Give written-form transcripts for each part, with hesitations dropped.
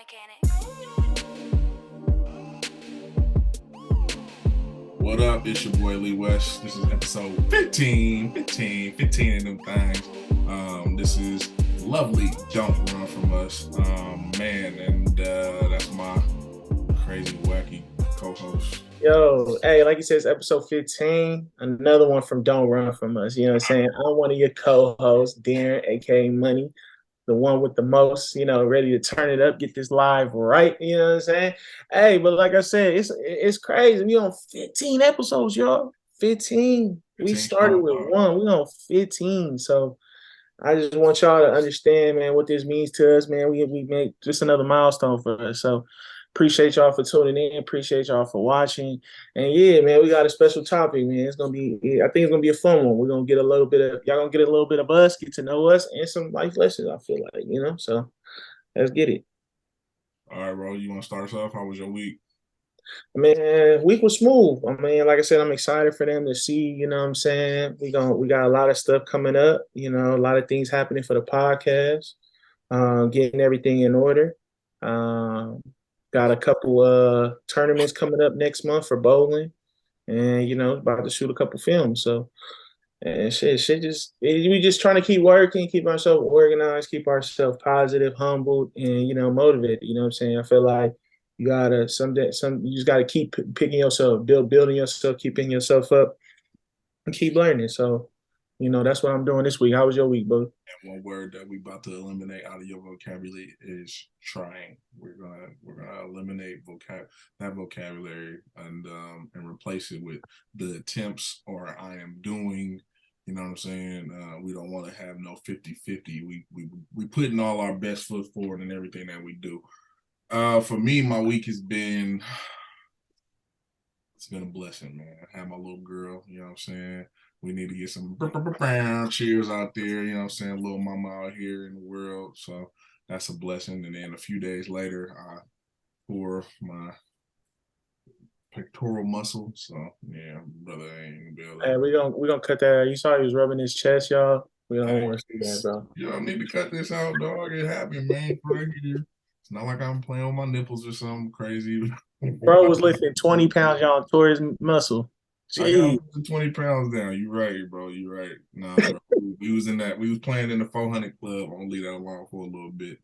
can What up? It's your boy Lee West. This is episode 15 in them things. This is lovely Don't Run From Us. That's my crazy, wacky co-host. Yo, hey, like you said, it's episode 15. Another one from Don't Run From Us. You know what I'm saying? I'm one of your co-hosts, Darren, aka Money, the one with the most, ready to turn it up, get this live right. You know what I'm saying? Hey, but like I said, it's crazy. We on 15 episodes, y'all. 15. We started with one. We on 15. So I just want y'all to understand, man, what this means to us, man. We make just another milestone for us. So appreciate y'all for tuning in. Appreciate y'all for watching. And yeah, man, we got a special topic, man. I think it's gonna be a fun one. We're gonna get y'all gonna get a little bit of us, get to know us, and some life lessons, I feel like, So let's get it. All right, bro. You wanna start us off? How was your week? Man, week was smooth. I mean, like I said, I'm excited for them to see, you know what I'm saying? We got a lot of stuff coming up, a lot of things happening for the podcast, getting everything in order. Got a couple tournaments coming up next month for bowling, and about to shoot a couple films. So and we just trying to keep working, keep ourselves organized, keep ourselves positive, humbled, and motivated. You know what I'm saying? I feel like you just gotta keep picking yourself, building yourself, keeping yourself up, and keep learning. So, that's what I'm doing this week. How was your week, bro? And one word that we about to eliminate out of your vocabulary is trying. We're gonna eliminate that vocabulary and replace it with the attempts or I am doing. You know what I'm saying? We don't want to have no 50-50. We putting all our best foot forward in everything that we do. For me, my week has been a blessing, man. I had my little girl, you know what I'm saying? We need to get some cheers out there, you know what I'm saying? Little mama out here in the world. So that's a blessing. And then a few days later, I tore my pectoral muscle. So yeah, brother, I ain't gonna be able to. Hey, we gonna cut that out. You saw he was rubbing his chest, y'all. We don't want to see that, bro. You don't need to cut this out, dog. It happened, man. Right here. It's not like I'm playing with my nipples or something crazy. Bro was lifting 20 pounds, y'all, tore his muscle. I got 20 pounds down. You right, bro. You right. Nah, bro. We was playing in the 400 club. I'm gonna leave that alone for a little bit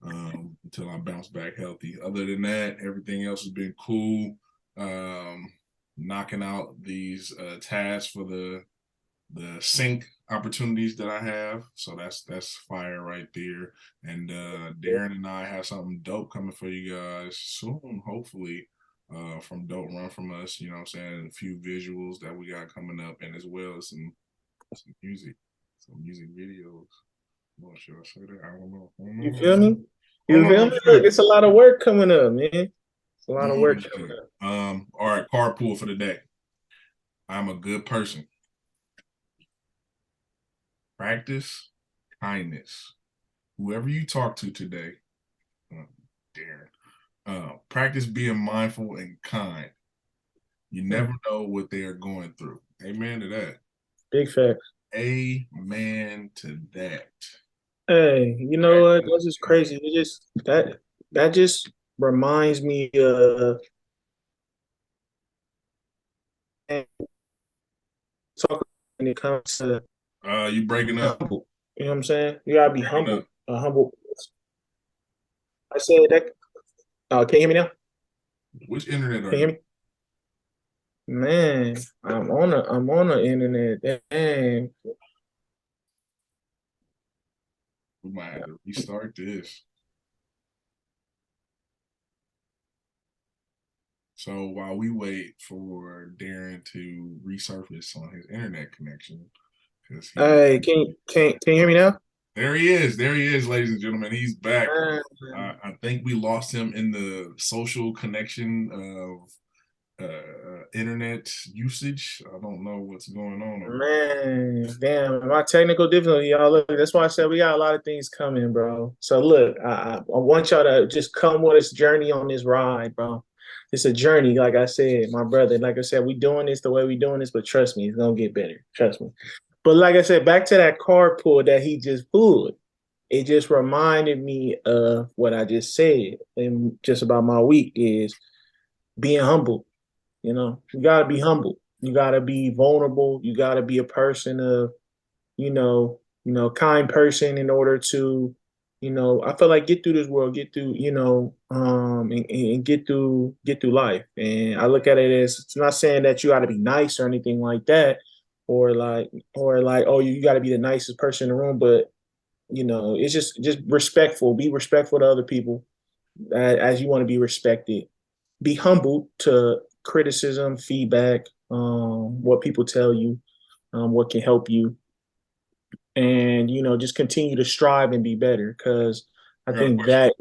until I bounce back healthy. Other than that, everything else has been cool. Knocking out these tasks for the sync opportunities that I have. So that's fire right there. And Darren and I have something dope coming for you guys soon, hopefully. From Don't Run From Us, you know what I'm saying? A few visuals that we got coming up, and as well as some music videos. What should I say that? I don't know. You feel me? You feel me? Look, it's a lot of work coming up, man. It's a lot of work coming up. All right, carpool for the day. I'm a good person. Practice kindness. Whoever you talk to today, Darren, practice being mindful and kind. You never know what they are going through. Amen to that. Big facts. Amen to that. Hey, you know what? That's just crazy. That just reminds me of talk when it comes to you breaking up. Humble. You know what I'm saying? You gotta be humble. Humble. I said that. Can you hear me now? Which internet are you? Hear me? Man, I'm on the internet. Dang. We might have to restart this. So while we wait for Darren to resurface on his internet connection, hey, can you hear me now? There he is, ladies and gentlemen. He's back. I think we lost him in the social connection of internet usage. I don't know what's going on. Man, damn, my technical difficulty, y'all. Look, that's why I said we got a lot of things coming, bro. So look, I want y'all to just come with us journey on this ride, bro. It's a journey, like I said, my brother. Like I said, we doing this the way we doing this, but trust me, it's gonna get better. Trust me. But like I said, back to that carpool that he just pulled. it just reminded me of what I just said and just about my week is being humble. You know, you got to be humble. You got to be vulnerable. You got to be a person of, kind person in order to, I feel like get through this world, get through, and get through life. And I look at it as it's not saying that you got to be nice or anything like that, or like, oh, you got to be the nicest person in the room, but it's just respectful. Be respectful to other people as you want to be respected. Be humble to criticism, feedback, what people tell you, what can help you, and just continue to strive and be better. Because I I got a think question. that,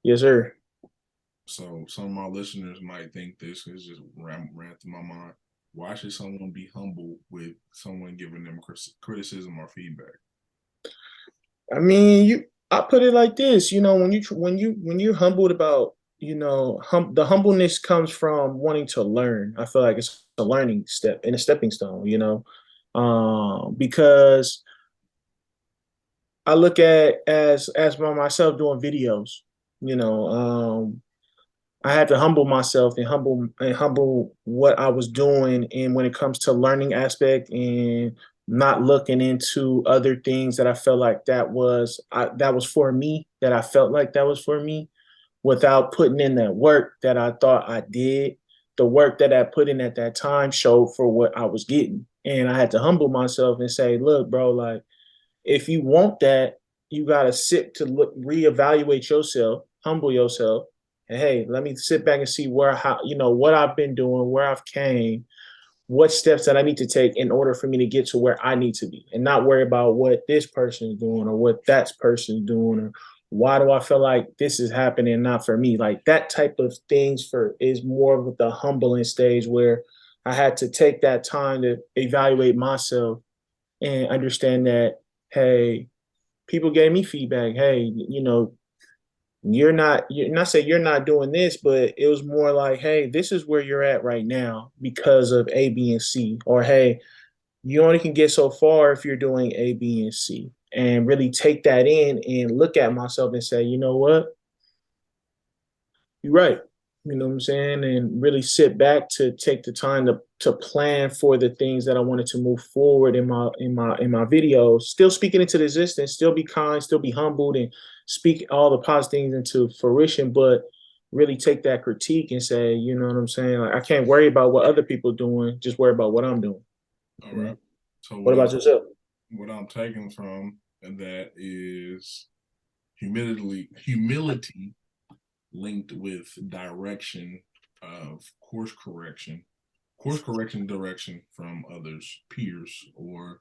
yes, sir. So some of my listeners might think this is just ran through my mind. Why should someone be humble with someone giving them criticism or feedback? I mean, I put it like this. When you're humbled about, the humbleness comes from wanting to learn. I feel like it's a learning step and a stepping stone. Because I look at as by myself doing videos. You know, I had to humble myself and humble what I was doing, and when it comes to learning aspect and not looking into other things that I felt like that was for me, that I felt like that was for me, without putting in that work that I thought I did. The work that I put in at that time showed for what I was getting, and I had to humble myself and say, "Look, bro, like." If you want that, you gotta sit to look, reevaluate yourself, humble yourself, and hey, let me sit back and see what I've been doing, where I've came, what steps that I need to take in order for me to get to where I need to be, and not worry about what this person is doing or what that person is doing or why do I feel like this is happening not for me. Like that type of things for is more of the humbling stage where I had to take that time to evaluate myself and understand that, hey, people gave me feedback. Hey, you're not say you're not doing this, but it was more like, hey, this is where you're at right now because of A, B, and C. Or hey, you only can get so far if you're doing A, B, and C. And really take that in and look at myself and say, you know what? You're right. You know what I'm saying? And really sit back to take the time to plan for the things that I wanted to move forward in my videos. Still speaking into the existence, still be kind, still be humbled and speak all the positive things into fruition, but really take that critique and say, you know what I'm saying? Like I can't worry about what other people are doing, just worry about what I'm doing. All You right. know? So What about yourself? what I'm taking from that is humility linked with direction of course correction direction from others, peers, or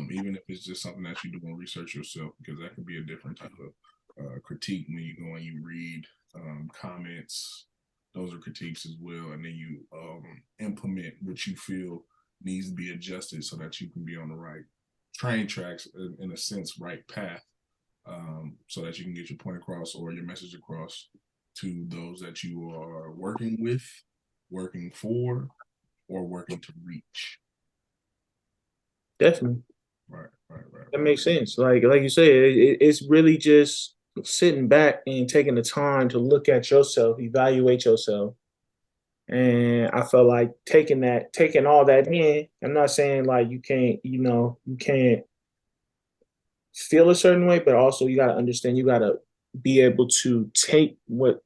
even if it's just something that you do and research yourself, because that could be a different type of critique when you go and you read comments. Those are critiques as well, and then you implement what you feel needs to be adjusted so that you can be on the right train tracks, in a sense, right path, so that you can get your point across or your message across to those that you are working with, working for, or working to reach. Definitely. Right, right, right, That right. makes sense. Like you said, it's really just sitting back and taking the time to look at yourself, evaluate yourself. And I felt like taking all that in. I'm not saying like you can't feel a certain way, but also you gotta understand you gotta be able to take what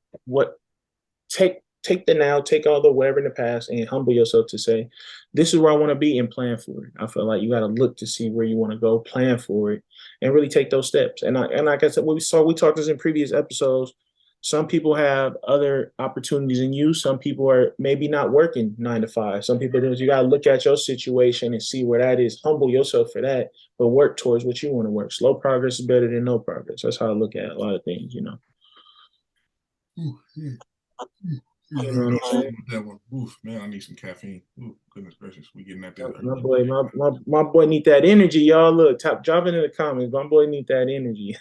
take the now, take all the whatever in the past, and humble yourself to say, "This is where I want to be," and plan for it. I feel like you got to look to see where you want to go, plan for it, and really take those steps. And like I said, we talked this in previous episodes. Some people have other opportunities than you. Some people are maybe not working 9 to 5. Some people do. You got to look at your situation and see where that is. Humble yourself for that, but work towards what you want to work. Slow progress is better than no progress. That's how I look at a lot of things. Ooh, yeah. You know what I'm saying? With that one. Oof, man, I need some caffeine. Ooh, goodness gracious, we getting at this My early. boy, my boy need that energy, y'all. Look, drop it in the comments. My boy need that energy.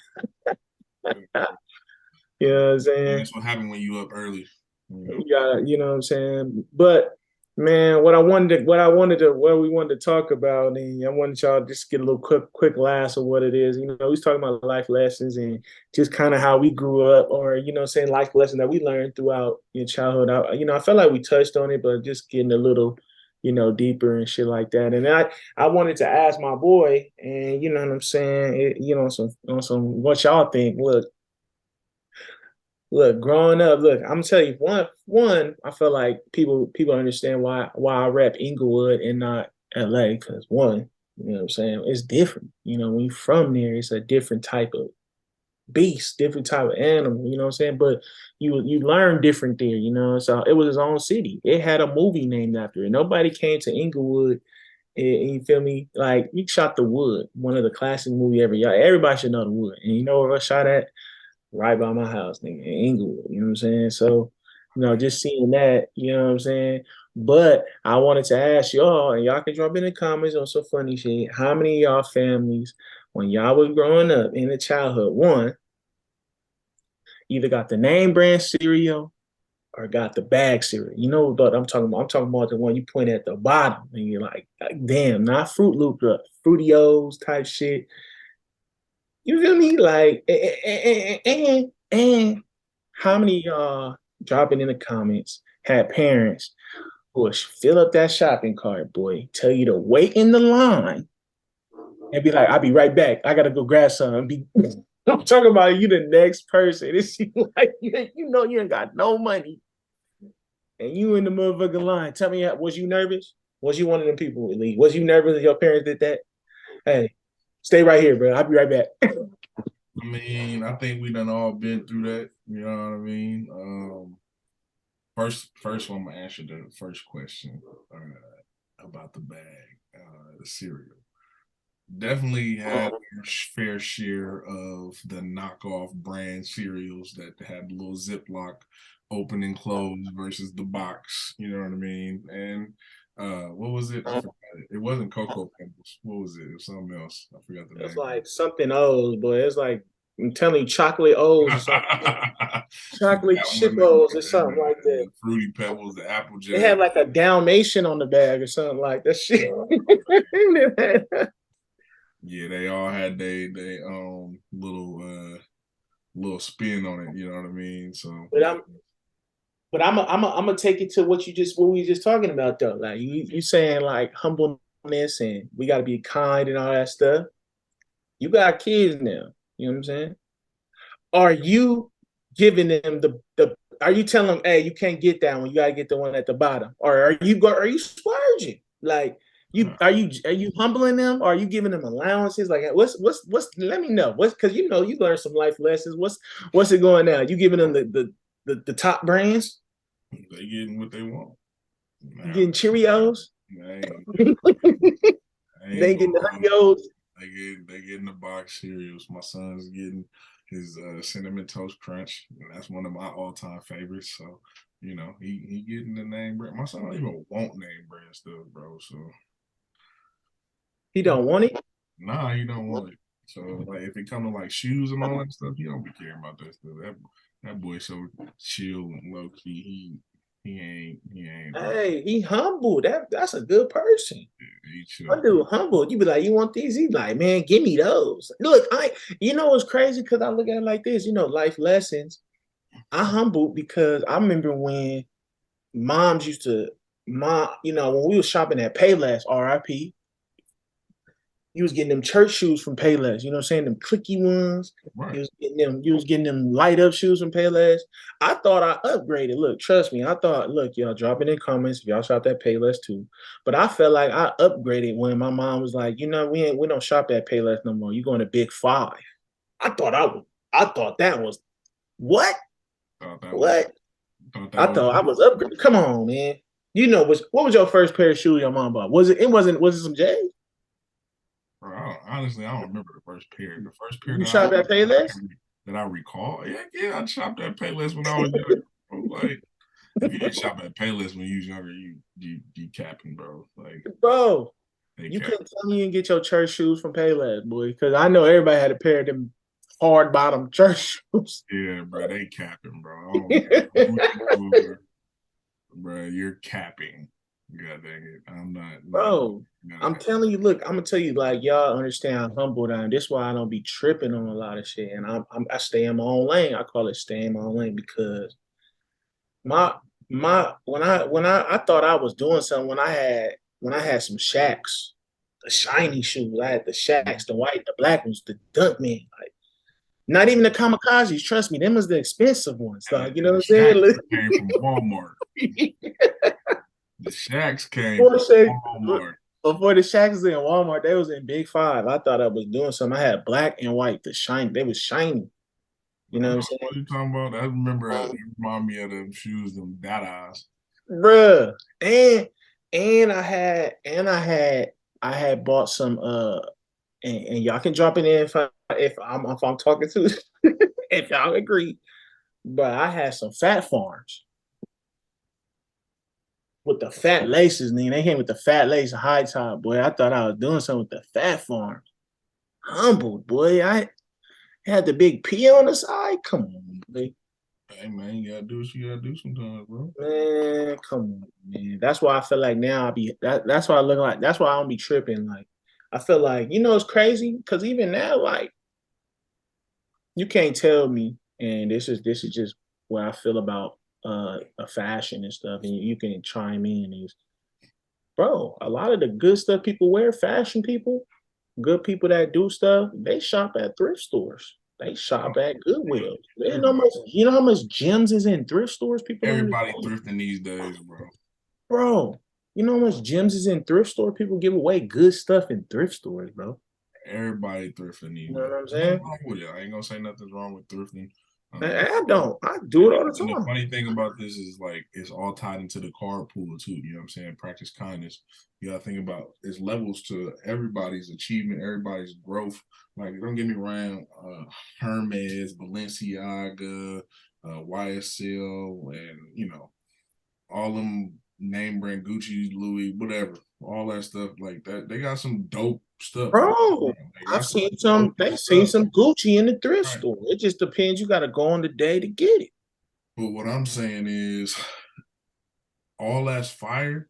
You know what I'm And saying? that's what happened when you up early. You know. You know what I'm saying? But Man, what we wanted to talk about, and I wanted y'all to just get a little quick last of what it is. We was talking about life lessons and just kind of how we grew up, or saying life lessons that we learned throughout your childhood. I felt like we touched on it, but just getting a little, deeper and shit like that. And I wanted to ask my boy, and you know what I'm saying, on some what y'all think. Look, growing up, I'm gonna tell you one. I feel like people understand why I rap Inglewood and not LA because one, you know what I'm saying, it's different. When you from there, it's a different type of beast, different type of animal. You know what I'm saying, but you learn different there. So it was his own city. It had a movie named after it. Nobody came to Inglewood. And you feel me? Like you shot the Wood, one of the classic movie ever. Y'all, everybody should know the Wood. And you know where I shot at? Right by my house, nigga, in Inglewood. You know what I'm saying? So, just seeing that, you know what I'm saying? But I wanted to ask y'all, and y'all can drop in the comments on some funny shit. How many of y'all families, when y'all was growing up in the childhood, one, either got the name brand cereal or got the bag cereal? You know what I'm talking about? I'm talking about the one you point at the bottom and you're like damn, not Fruit Loop, but Fruity-O's type shit. You feel me? Like, and how many of y'all dropping in the comments had parents who would fill up that shopping cart, boy, tell you to wait in the line and be like, I'll be right back. I gotta go grab some. I'm talking about you, the next person. It's like you ain't got no money and you in the motherfucking line. Tell me, was you nervous? Was you one of them people, Lee? Was you nervous that your parents did that? Hey, stay right here, bro. I'll be right back. I mean, I think we done all been through that. You know what I mean? First one, I'm gonna answer the first question about the bag, the cereal. Definitely had your fair share of the knockoff brand cereals that had the little Ziploc open and close versus the box. You know what I mean? And what was it? I forgot it. It wasn't Cocoa Pebbles. What was it? It was something else. I forgot the It's name. like something O's, boy. It's like I'm telling you, chocolate O's or something. Chocolate That chip one, O's or something like that. the Fruity Pebbles, the It Applejack. had like a Dalmatian on the bag or something like that shit. Yeah, they all had they little spin on it. You know what I mean? So but I'm but I'm gonna take it to what we were just talking about though. Like you saying like humbleness and we gotta be kind and all that stuff. You got kids now. You know what I'm saying? Are you giving them the are you telling them, hey, you can't get that one, you gotta get the one at the bottom? Or are you splurging? Like uh, are you humbling them? Or are you giving them allowances? Like what's let me know. What's because you learn some life lessons. What's it going now? You giving them the top brands? they getting what they want. You Now getting Cheerios? they They ain't ain't getting the going. Honey-O's. They getting the box cereals. My son's getting his cinnamon toast crunch, and that's one of my all time favorites. So he getting the name brand. My son don't even want name brand stuff, bro. So He don't want it. nah, he don't want it. So like if it come to like shoes and all that stuff, he don't be caring about that stuff. That boy so chill and low key. He ain't Hey, he humble. That's a good person. he I chill. do humble. You be like, you want these? He's like, man, give me those. Look, it's crazy because I look at it like this, life lessons. I humbled because I remember when moms used to, when we was shopping at Payless, RIP, you was getting them church shoes from Payless. You know what I'm saying? Them clicky ones. Right. You was getting them light up shoes from Payless. I thought I upgraded. Look, trust me. I thought, look, y'all drop it in comments if y'all shop at Payless too. But I felt like I upgraded when my mom was like, we don't shop at Payless no more. You going to Big Five. I thought I thought that was what? Thought that was What? thought I that was thought I was upgraded. Come on, man. What was your first pair of shoes your mom bought? Was it some J's? Bro, honestly, I don't remember the first pair. The first pair You shop at Payless? that I recall, yeah, I shopped at Payless when I was younger. Bro. Like, if you didn't shop at Payless when you was younger, you capping, bro. Like, Bro, they you cap. couldn't tell me you can get your church shoes from Payless, boy, because I know everybody had a pair of them hard bottom church shoes. Yeah, bro, they capping, bro. I don't care who you are, bro. You're capping. God dang it. I'm not Bro, gonna I'm have telling you, look, I'm gonna tell you, like, y'all understand how humbled I am. This is why I don't be tripping on a lot of shit. And I stay in my own lane. I call it stay in my own lane because my I thought I was doing something when I had some Shacks, the shiny shoes. I had the Shacks, the white, the black ones, the dunk man. Like not even the kamikazes, trust me, them was the expensive ones. Like, you know and what the I'm Shacks saying? came from Walmart. The Shacks came Before from Shaq, Walmart. before the Shacks was in Walmart, they was in Big Five. I thought I was doing something. I had black and white, the shine. They was shiny. You I know know what I'm what saying? you're talking about. I remember it remind me of them shoes, them Dadas. Bruh. And I had bought some and y'all can drop it in if I'm talking to if y'all agree. But I had some fat farms with the fat laces, nigga. They came with the fat lace high top, boy. I thought I was doing something with the fat farms. Humbled, boy. I had the big P on the side. Come on, boy. Hey man, you gotta do what you gotta do sometimes, bro. Man, come on, man. That's why I feel like now that's why I look like that's why I don't be tripping. Like I feel like, it's crazy because even now, like, you can't tell me, and this is just what I feel about a fashion and stuff, and you can chime in is bro, a lot of the good stuff people wear, fashion people, good people that do stuff, they shop at thrift stores. They shop at Goodwill. Everybody, You know how much gems is in thrift stores? People don't everybody understand. thrifting these days, bro. Bro, you know how much gems is in thrift store? People give away good stuff in thrift stores, bro. Everybody thrifting You these know days. what I'm Nothing saying? wrong with it. I ain't gonna say nothing's wrong with thrifting. I don't. I do And, it all the and the time. funny thing about this is like it's all tied into the carpool too. You know what I'm saying? Practice kindness. You gotta think about it's levels to everybody's achievement, everybody's growth. Like don't get me wrong, Hermes, Balenciaga, YSL, and all them name brand Gucci, Louis, whatever, all that stuff like that. They got some dope stuff. Bro, They got some dope They seen stuff. some Gucci in the thrift Right. store. It just depends. You got to go on the day to get it. But what I'm saying is all that's fire,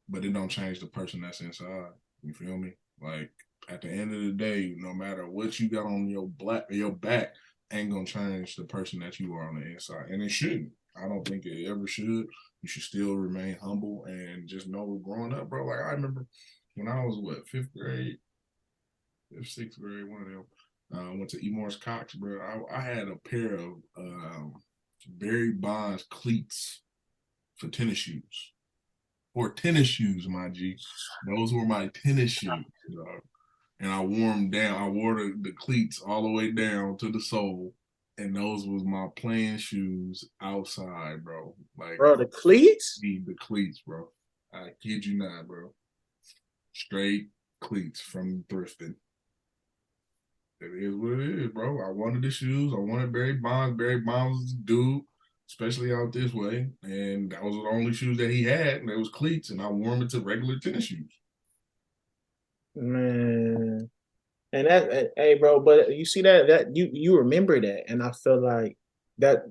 but it don't change the person that's inside. You feel me? Like at the end of the day, no matter what you got on your back, ain't gonna change the person that you are on the inside, and it shouldn't. I don't think it ever should. You should still remain humble and just know growing up, bro. Like I remember when I was what fifth grade, fifth, sixth grade, one of them. Went to E. Morris Cox, bro. I had a pair of Barry Bonds cleats for tennis shoes. For tennis shoes, my G. Those were my tennis shoes, dog. And I wore them down. I wore the cleats all the way down to the sole. And those was my playing shoes outside, bro. Like Bro, the cleats? the cleats, bro. I kid you not, bro. Straight cleats from thrifting. It is what it is, bro. I wanted the shoes. I wanted Barry Bonds. Barry Bonds was the dude, especially out this way. And that was the only shoes that he had. And it was cleats. And I wore them into regular tennis shoes. Man. Hey, bro, but you see that you remember that, and I feel like that's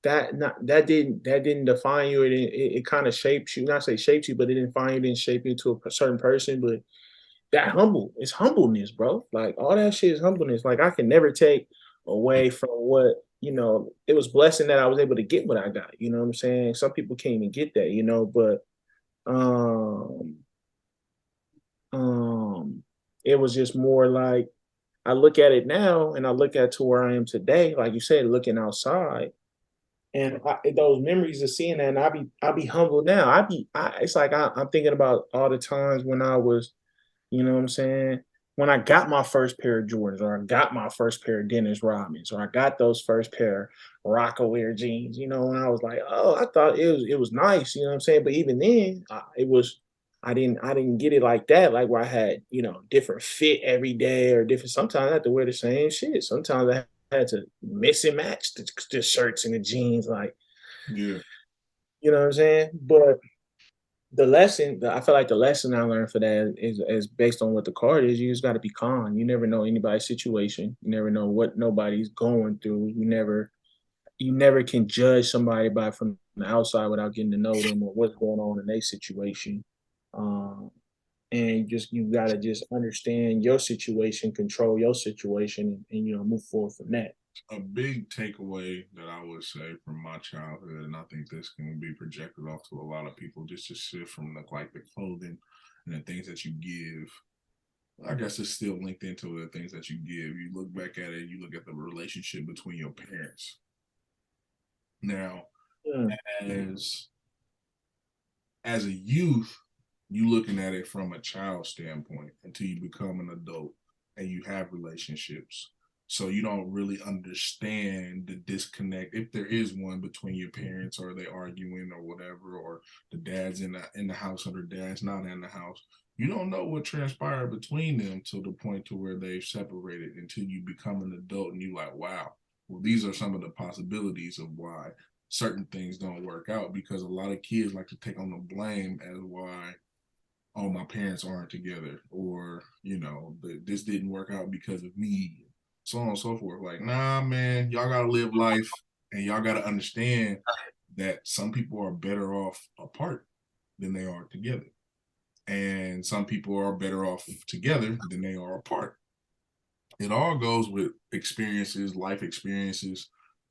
that didn't define you. It kind of shapes you. Not say shapes you, but it didn't define you. Didn't shape you to a certain person. But it's humbleness, bro. Like all that shit is humbleness. Like I can never take away from what it was blessing that I was able to get what I got. You know what I'm saying? Some people can't even get that. But um um it was just more like I look at it now and I look at to where I am today, like you said, looking outside and those memories of seeing that, and I be humbled now. It's like I'm thinking about all the times when I was, you know what I'm saying, when I got my first pair of Jordans, or I got my first pair of Dennis Rodmans, or I got those first pair of Rockaware jeans. When I was like, oh, I thought it was nice, you know what I'm saying. But even then, I didn't get it like that, like where I had different fit every day or different. Sometimes I had to wear the same shit. Sometimes I had to mix and match the shirts and the jeans, like Yeah. you know what I'm saying. But I feel like the lesson I learned for that is based on what the card is. You just got to be calm. You never know anybody's situation. You never know what nobody's going through. You never. you never can judge somebody by from the outside without getting to know them or what's going on in their situation. Um, and just you gotta just understand your situation, control your situation, and move forward from that. A big takeaway that I would say from my childhood, and I think this can be projected off to a lot of people, just to shift from the clothing and the things that you give. I guess it's still linked into the things that you give. You look back at it, you look at the relationship between your parents. Now, Mm. as as a youth, you looking at it from a child standpoint until you become an adult and you have relationships. So you don't really understand the disconnect, if there is one, between your parents, or they arguing or whatever, or the dad's in the house or the dad's not in the house. You don't know what transpired between them to the point to where they've separated until you become an adult and you like, wow, well, these are some of the possibilities of why certain things don't work out, because a lot of kids like to take on the blame as why, oh, my parents aren't together, or this didn't work out because of me, so on and so forth. Like, nah, man, y'all gotta live life, and y'all gotta understand that some people are better off apart than they are together, and some people are better off together than they are apart. It all goes with experiences, life experiences,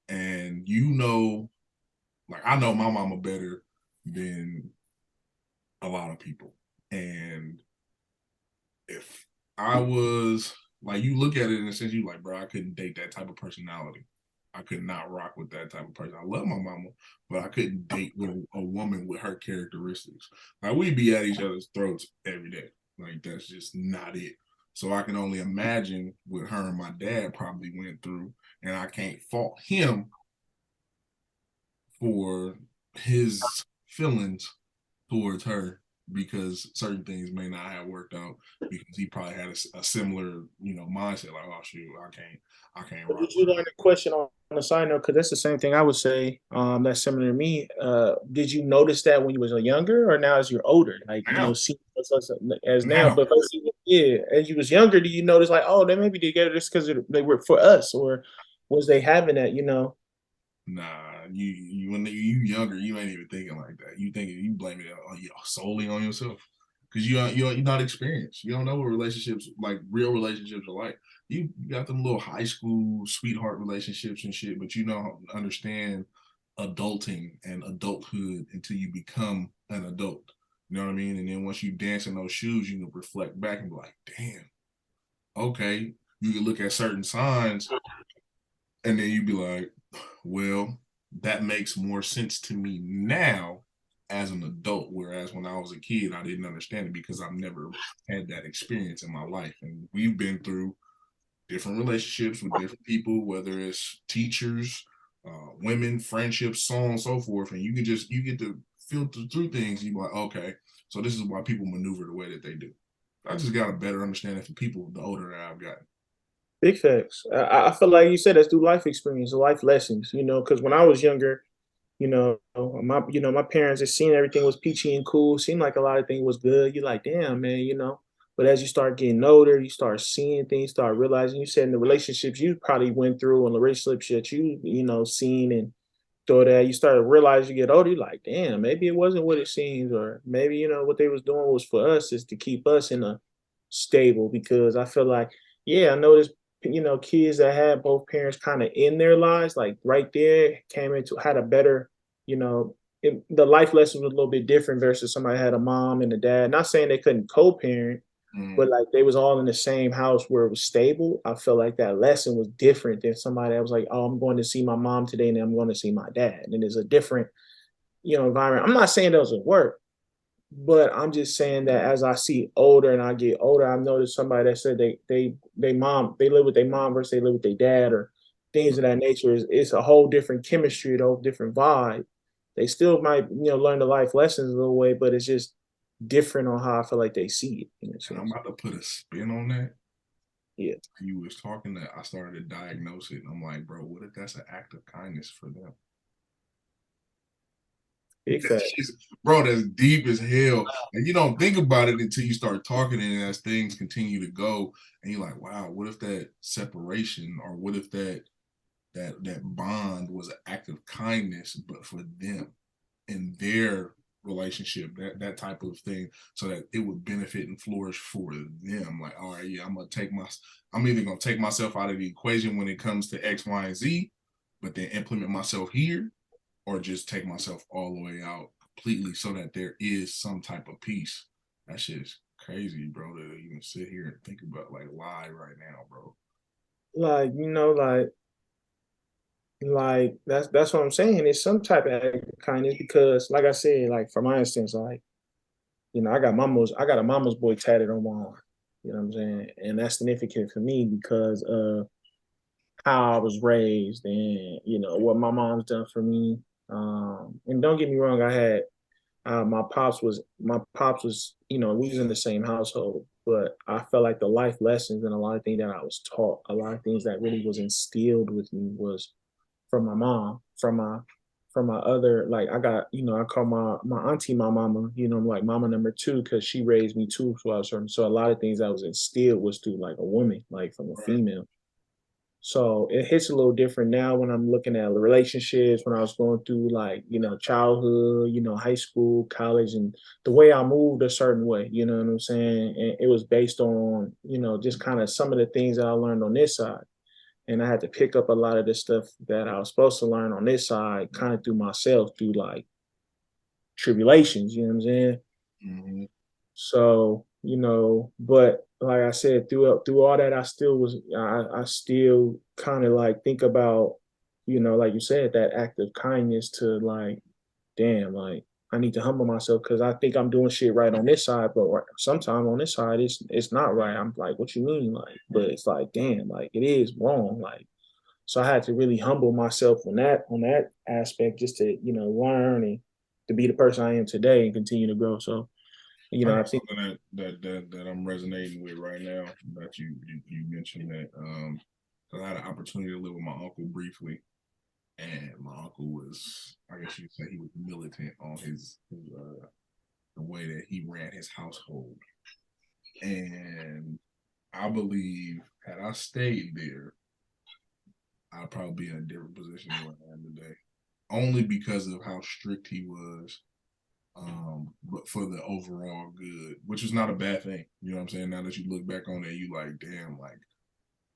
and like, I know my mama better than a lot of people. And if I was like, you look at it in a sense, you like, bro, I couldn't date that type of personality. I could not rock with that type of person. I love my mama, but I couldn't date with a woman with her characteristics. Like, we'd be at each other's throats every day. Like, that's just not it. So I can only imagine what her and my dad probably went through, and I can't fault him for his feelings towards her, because certain things may not have worked out, because he probably had a similar mindset, like, oh shoot, I can't rock Did you with learn a question on the side note? Because that's the same thing I would say. That's similar to me. Did you notice that when you was a younger, or now as you're older? Like her now. see as now, Now, but yeah, as you was younger, do you notice like, oh, they may be together just because they were for us, or was they having that? nah, you younger, you ain't even thinking like that. You blame it solely on yourself, because you're not experienced. You don't know what relationships, like real relationships, are like. You got them little high school sweetheart relationships and shit, but you don't understand adulting and adulthood until you become an adult. You know what I mean? And then once you dance in those shoes, you can reflect back and be like, damn, okay. You can look at certain signs, and then you be like, well, that makes more sense to me now as an adult. Whereas when I was a kid, I didn't understand it because I've never had that experience in my life. And we've been through different relationships with different people, whether it's teachers, women, friendships, so on and so forth. And you get to filter through things. You like, okay, so this is why people maneuver the way that they do. I just got a better understanding for people the older that I've gotten. Big facts. I feel like you said that's through life experience, life lessons. Because when I was younger, my parents just seen everything was peachy and cool. Seemed like a lot of things was good. You're like, damn, man. But as you start getting older, you start seeing things, start realizing. You said in the relationships you probably went through, and the relationships that seen and thought that you started to realize you get older. You're like, damn, maybe it wasn't what it seems, or maybe what they was doing was for us, is to keep us in a stable. Because I feel like, yeah, I noticed kids that had both parents kind of in their lives, like right there, came into had a better, the life lesson was a little bit different versus somebody had a mom and a dad. Not saying they couldn't co-parent, but Mm. like they was all in the same house where it was stable. I feel like that lesson was different than somebody that was like, oh, I'm going to see my mom today and then I'm going to see my dad. And there's a different, environment. I'm not saying it doesn't work, but I'm just saying that as I see older and I get older, I've noticed somebody that said they live with their mom versus they live with their dad, or things of that nature. It's a whole different chemistry, a whole different vibe. They still might learn the life lessons a little way, but it's just different on how I feel like they see it in a And I'm sense. about to put a spin on that. Yeah, You was talking that I started to diagnose it. And I'm like, bro, what if that's an act of kindness for them? big fact. Bro, that's deep as hell. And you don't think about it until you start talking, and as things continue to go, and you're like, wow, what if that separation, or what if that bond was an act of kindness, but for them in their relationship, that type of thing, so that it would benefit and flourish for them. Like, all right, yeah, I'm either gonna take myself out of the equation when it comes to X, Y, and Z, but then implement myself here, or just take myself all the way out completely so that there is some type of peace. That shit is crazy, bro, to even sit here and think about like live right now, bro. Like, like that's what I'm saying. It's some type of act of kindness because, like I said, like for my instance, like I got a mama's boy tatted on my arm. You know what I'm saying? And that's significant for me because of how I was raised and what my mom's done for me. And don't get me wrong, my pops was we was in the same household, but I felt like the life lessons and a lot of things that I was taught, a lot of things that really was instilled with me was from my mom, from my other, like I got, I call my auntie my mama, like mama number two, because she raised me too. So a lot of things that was instilled was through like a woman, like from a Right. female. So it hits a little different now when I'm looking at the relationships, when I was going through like, childhood, high school, college, and the way I moved a certain way, you know what I'm saying? And it was based on, just kind of some of the things that I learned on this side. And I had to pick up a lot of the stuff that I was supposed to learn on this side, kind of through myself, through like tribulations, you know what I'm saying? Mm-hmm. So, but like I said, through all that, I still kind of like think about, like you said, that act of kindness to like, damn, like I need to humble myself because I think I'm doing shit right on this side, but sometimes on this side it's not right. I'm like, what you mean, like? But it's like, damn, like it is wrong, like. So I had to really humble myself on that aspect just to learn and to be the person I am today and continue to grow. So I got I've seen. something that I'm resonating with right now that you mentioned that. 'Cause I had an opportunity to live with my uncle briefly, and my uncle was, I guess you'd say, he was militant on his the way that he ran his household. And I believe had I stayed there, I'd probably be in a different position than I am today. Only because of how strict he was, but for the overall good, which is not a bad thing. You know what I'm saying? Now that you look back on it, you like, damn, like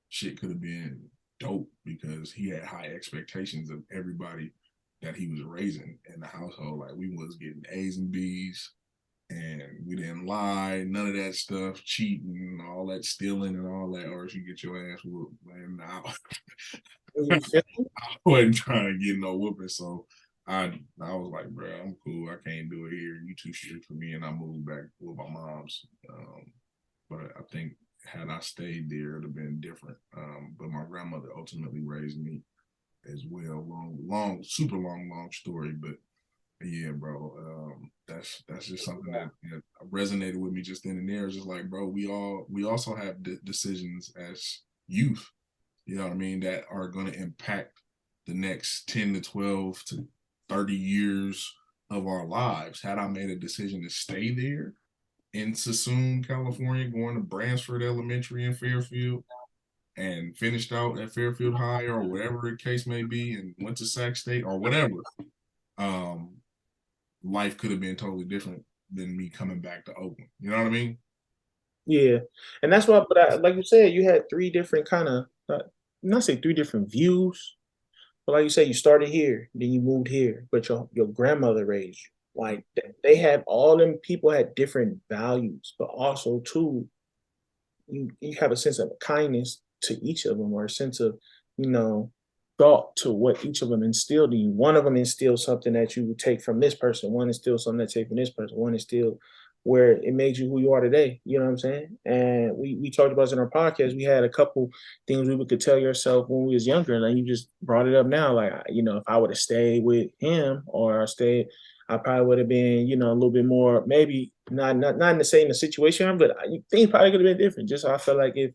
shit could have been dope because he had high expectations of everybody that he was raising in the household. Like we was getting A's and B's, and we didn't lie, none of that stuff, cheating, all that stealing, and all that, or else you get your ass whooped. Man, You feel me? I wasn't trying to get no whooping, so I was like, bro, I'm cool. I can't do it here. You too strict for me, and I moved back with my mom's. But I think had I stayed there, it'd have been different. But my grandmother ultimately raised me as well. Super long story, but yeah, bro. That's just something that resonated with me just then and there. It's just like, bro, we also have decisions as youth, you know what I mean, that are going to impact the next 10 to 12 to 30 years of our lives. Had I made a decision to stay there in Sassoon, California, going to Bransford Elementary in Fairfield, and finished out at Fairfield High or whatever the case may be, and went to Sac State or whatever, um, life could have been totally different than me coming back to Oakland. You know what I mean? Yeah, and that's why. But like you said, you had three different kind of, not say three different views, but like you said, you started here, then you moved here, but your grandmother raised you. Like they have all them people had different values, but also too, you have a sense of kindness to each of them or a sense of you know thought to what each of them instilled in you. One of them instilled something that you would take from this person, one instilled something that take from this person, one instilled where it made you who you are today. You know what I'm saying? And we talked about this in our podcast. We had a couple things we could tell yourself when we was younger, and then you just brought it up now. Like if I would have stayed with him or I stayed, I probably would have been, a little bit more, maybe not in the same situation, but things probably could have been different. Just so I feel like if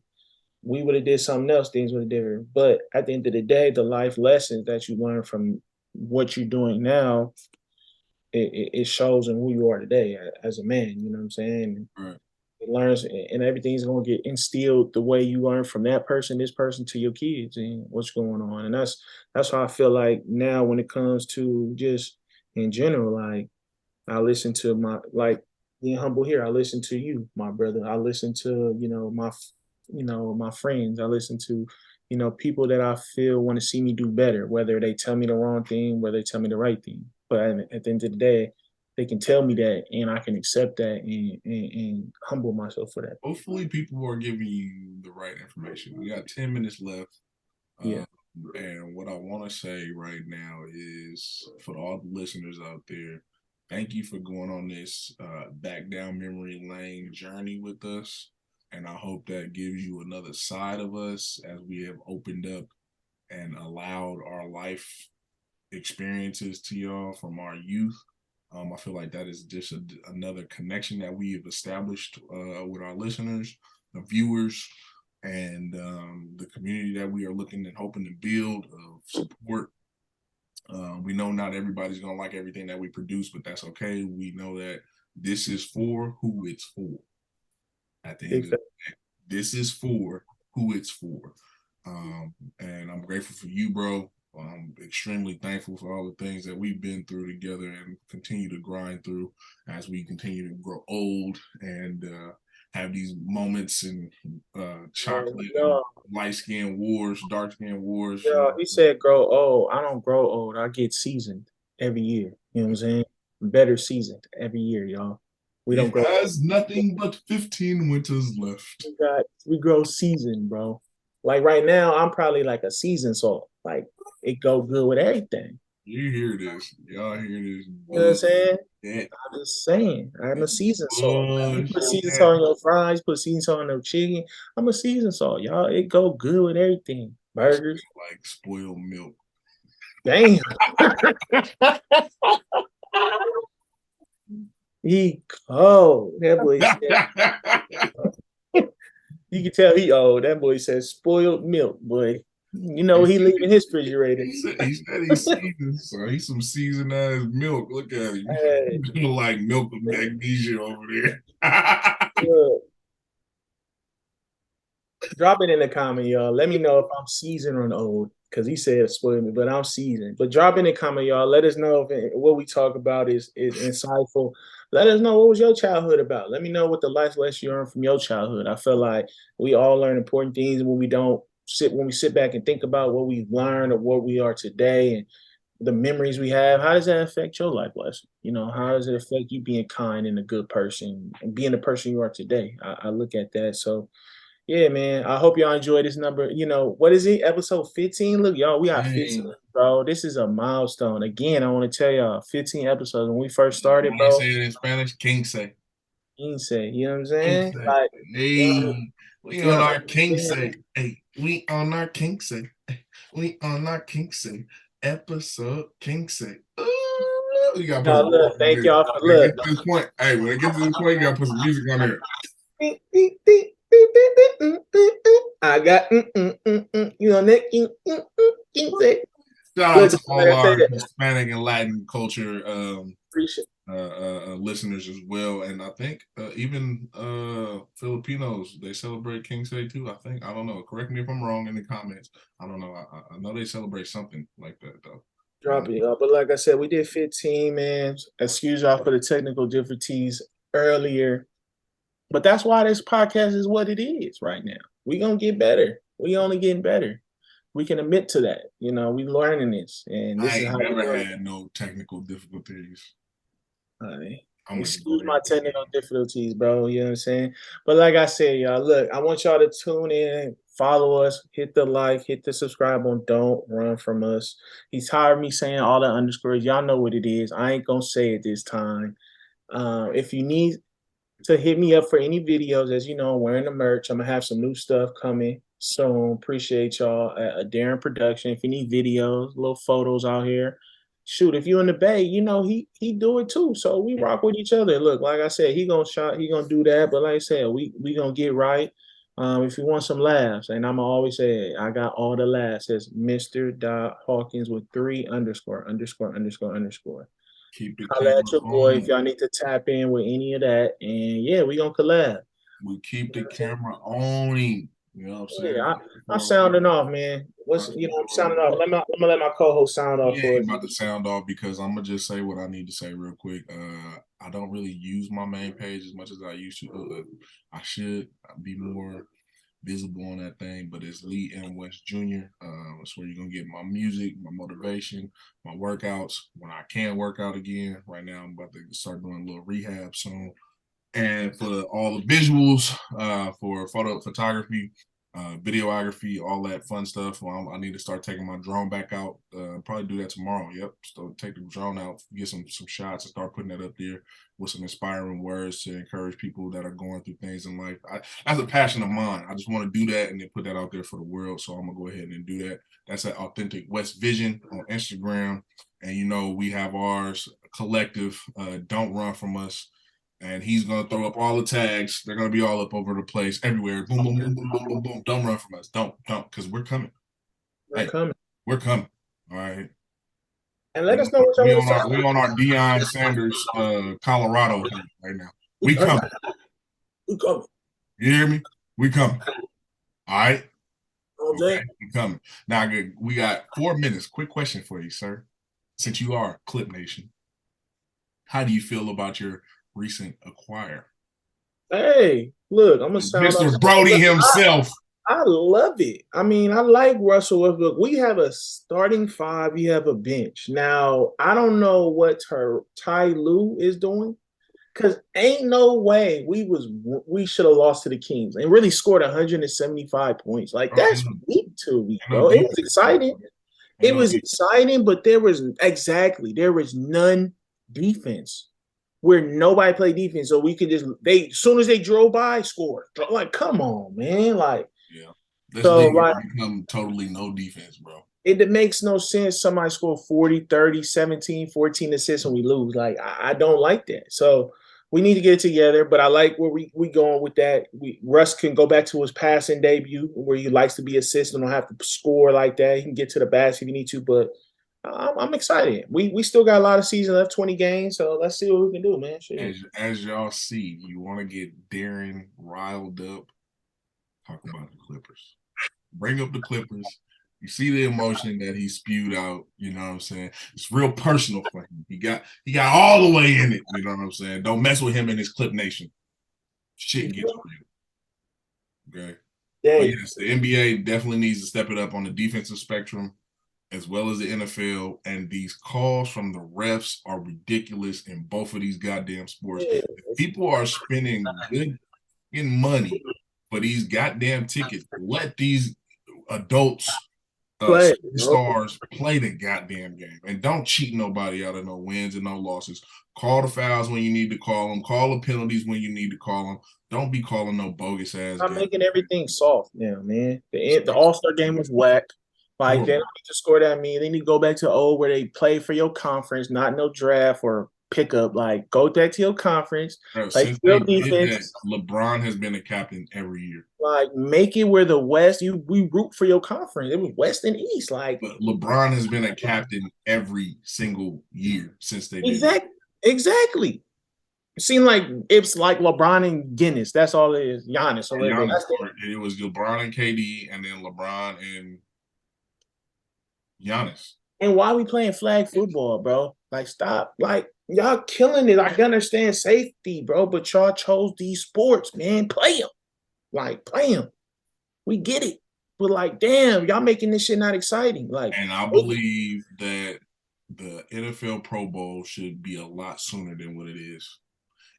we would have did something else, things would have different. But at the end of the day, the life lessons that you learn from what you're doing now, it shows in who you are today as a man. You know what I'm saying? Right. learns, and everything's gonna get instilled the way you learn from that person, this person to your kids and what's going on. And that's how I feel like now when it comes to just in general, like I listen to my like being humble here. I listen to you, my brother. I listen to my friends. I listen to people that I feel want to see me do better. Whether they tell me the wrong thing, whether they tell me the right thing. But at the end of the day, they can tell me that, and I can accept that and humble myself for that. Hopefully, people are giving you the right information. We got 10 minutes left. Yeah, Uh, and what I want to say right now is for all the listeners out there, thank you for going on this back down memory lane journey with us. And I hope that gives you another side of us as we have opened up and allowed our life experiences to y'all from our youth. I feel like that is just another connection that we have established with our listeners, the viewers, and the community that we are looking and hoping to build of support. We know not everybody's going to like everything that we produce, but that's okay. We know that this is for who it's for. At the end of the day, this is for who it's for. And I'm grateful for you, bro. I'm extremely thankful for all the things that we've been through together and continue to grind through as we continue to grow old and have these moments and chocolate and yeah, light skin wars, dark skin wars. yeah. He said, "Grow old." I don't grow old. I get seasoned every year. You know what I'm saying? Better seasoned every year, y'all. We don't It grow old. has nothing but 15 winters left. We grow seasoned, bro. Like right now, I'm probably like a seasoned salt. Like it go good with everything. You hear this. Y'all hear this You know what I'm saying? bullshit. I'm just saying. I'm a seasoned salt. You put seasoned Bullshit. salt on your fries, put seasoned salt on your chicken. I'm a seasoned salt, y'all. It go good with everything. Burgers. Like spoiled milk. Damn. He cold. That boy said you can tell he old. That boy says spoiled milk, boy. You know he leaving his refrigerator. He said he's seasoned, so he's some seasoned ass milk. Look at him. Hey, Like milk with magnesia over there. look, drop it in the comment, y'all. Let me know if I'm seasoned or old, because he said spoil me, but I'm seasoned. But drop in the comment, y'all. Let us know if what we talk about is insightful. Let us know what was your childhood about. Let me know what the life lesson you learned from your childhood. I feel like we all learn important things when we sit back and think about what we've learned or what we are today and the memories we have. How does that affect your life lesson? How does it affect you being kind and a good person and being the person you are today? I look at that. So yeah, man. I hope y'all enjoy this number. What is it? Episode 15? Look, y'all, we got 15, Dang. bro. This is a milestone. Again, I want to tell y'all 15 episodes. When we first started, When I bro, say it in Spanish, king say. you know what I'm King saying? say. Like, you know, Hey, we you on know, our king yeah, say. Hey, we on our king say. We on our king say. Episode king say. Ooh, you gotta put no, some look, music on thank this. y'all for When it look. gets to this point, hey, when it gets to this point, you gotta put some music on there. I got you know that Shout out look, to like all I our said, Hispanic and Latin culture appreciate listeners as well, and I think even Filipinos they celebrate King's Day too. I think I don't know. Correct me if I'm wrong in the comments. I don't know. I know they celebrate something like that though. dropping y'all. But like I said, we did 15, man. Excuse y'all for the technical difficulties earlier. But that's why this podcast is what it is right now. We gonna get better. We only getting better. We can admit to that. We learning this, and I this is how ain't we never do had no technical difficulties. it. I'm gonna just go Excuse ahead my and say technical difficulties, bro. You know what I'm saying? But like I said, y'all, look, I want y'all to tune in, follow us, hit the like, hit the subscribe on Don't Run From Us. He's tired of me saying all the underscores. Y'all know what it is. I ain't gonna say it this time. If you need to hit me up for any videos. As you know, I'm wearing the merch. I'm gonna have some new stuff coming soon. Appreciate y'all at Darren Production. If you need videos, little photos out here, shoot. If you're in the Bay, he do it too. So we rock with each other. Look, like I said, he gonna do that. But like I said, we gonna get right. If you want some laughs, and I'm always say I got all the laughs. It's Mr. Hawkins with 3 ______. keep the Holla at camera your boy if on. y'all need to tap in with any of that. And yeah, we gonna collab. We keep the camera on him. You know what I'm saying? Yeah, I'm Before sounding off, man. I keep I'm sounding doing off. I'm gonna let my co-host sound He off for ain't us. about to sound off because I'm gonna just say what I need to say real quick. I don't really use my main page as much as I used to. I should be more visible on that thing, but it's Lee M. West Jr. That's where you're gonna get my music, my motivation, my workouts. When I can work out again, right now I'm about to start doing a little rehab soon. And for all the visuals, for photography, videography, all that fun stuff. Well, I need to start taking my drone back out. Probably do that tomorrow. Yep. So take the drone out, get some shots, and start putting that up there with some inspiring words to encourage people that are going through things in life. That's a passion of mine. I just want to do that and then put that out there for the world. So I'm gonna go ahead and do that. That's at Authentic West Vision on Instagram. And we have ours collective. Don't run from us, and he's gonna throw up all the tags. They're gonna be all up over the place, everywhere. Boom, boom, boom, boom, boom, boom, boom. Don't run from us. Don't, because we're coming. We're Hey, coming. we're coming. All right. And let us know what y'all want to say. We on our Deion Sanders, Colorado right now. We coming. We coming. You hear me? We coming. All right. Okay. We coming. Now we got 4 minutes. Quick question for you, sir. Since you are Clip Nation, how do you feel about your recent acquire? Hey, look, I'm gonna sound Mr. off. Brody himself. I love it. I mean, I like Russell Westbrook. We have a starting five. We have a bench. Now, I don't know what Ty Lue is doing, because ain't no way we should have lost to the Kings and really scored 175 points. Like, that's week to week, bro. It was exciting. It was exciting, but there was none defense where nobody played defense. So we could just as soon as they drove by, score. Like, come on, man. Like, yeah. This so league like become totally no defense, bro. it makes no sense. Somebody score 40, 30, 17, 14 assists and we lose. Like, I don't like that. So we need to get it together. But I like where we going with that. Russ can go back to his passing debut where he likes to be assistant, don't have to score like that. He can get to the basket if you need to. But I'm excited. We still got a lot of season left, 20 games. So let's see what we can do, man. As y'all see, you want to get Darren riled up. Talk about the Clippers. Bring up the Clippers. You see the emotion that he spewed out. You know what I'm saying? It's real personal for him. He got all the way in it. You know what I'm saying? Don't mess with him in his Clip Nation. Shit gets real. Okay. Yeah. But yes, the NBA definitely needs to step it up on the defensive spectrum, as well as the NFL. And these calls from the refs are ridiculous in both of these goddamn sports. Yeah. People are spending good money for these goddamn tickets. Let these adults, stars, play the goddamn game, and don't cheat nobody out of no wins and no losses. Call the fouls when you need to call them. Call the penalties when you need to call them. Don't be calling no bogus ass. I'm making everything soft now, man. The All-Star game was whack. Like, they don't need to score that many. They need to go back to old where they play for your conference, not no draft or pickup. Like, go back to your conference. Bro, like, since defense. LeBron has been a captain every year. Like, make it where the West, we root for your conference. It was West and East. Like, but LeBron has been a captain every single year since they did. Exactly. It seemed like it's like LeBron and Guinness. That's all it is. Giannis. It was LeBron and KD, and then LeBron and Giannis. And why are we playing flag football, bro? Like, stop. Like, y'all killing it. I can understand safety, bro, but y'all chose these sports, man. Play them. Like, play them. We get it. But, like, damn, y'all making this shit not exciting. Like, and I believe that the NFL Pro Bowl should be a lot sooner than what it is.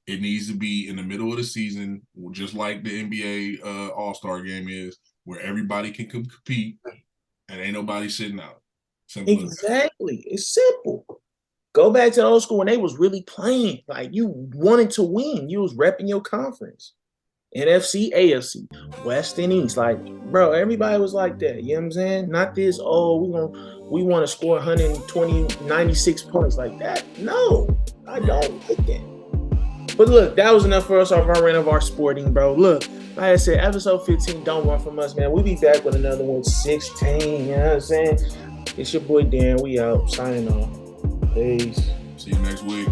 It needs to be in the middle of the season, just like the NBA All-Star game is, where everybody can compete and ain't nobody sitting out. Simple exactly. It's simple. Go back to the old school when they was really playing. Like, you wanted to win. You was repping your conference. NFC, AFC, West and East. Like, bro, everybody was like that. You know what I'm saying? Not this, we want to score 120, 96 points like that. No, I don't like that. But look, that was enough for us off our end of our sporting, bro. Look, like I said, episode 15, don't run from us, man. We'll be back with another one, 16. You know what I'm saying? It's your boy Dan. We out. Signing off. Peace. See you next week.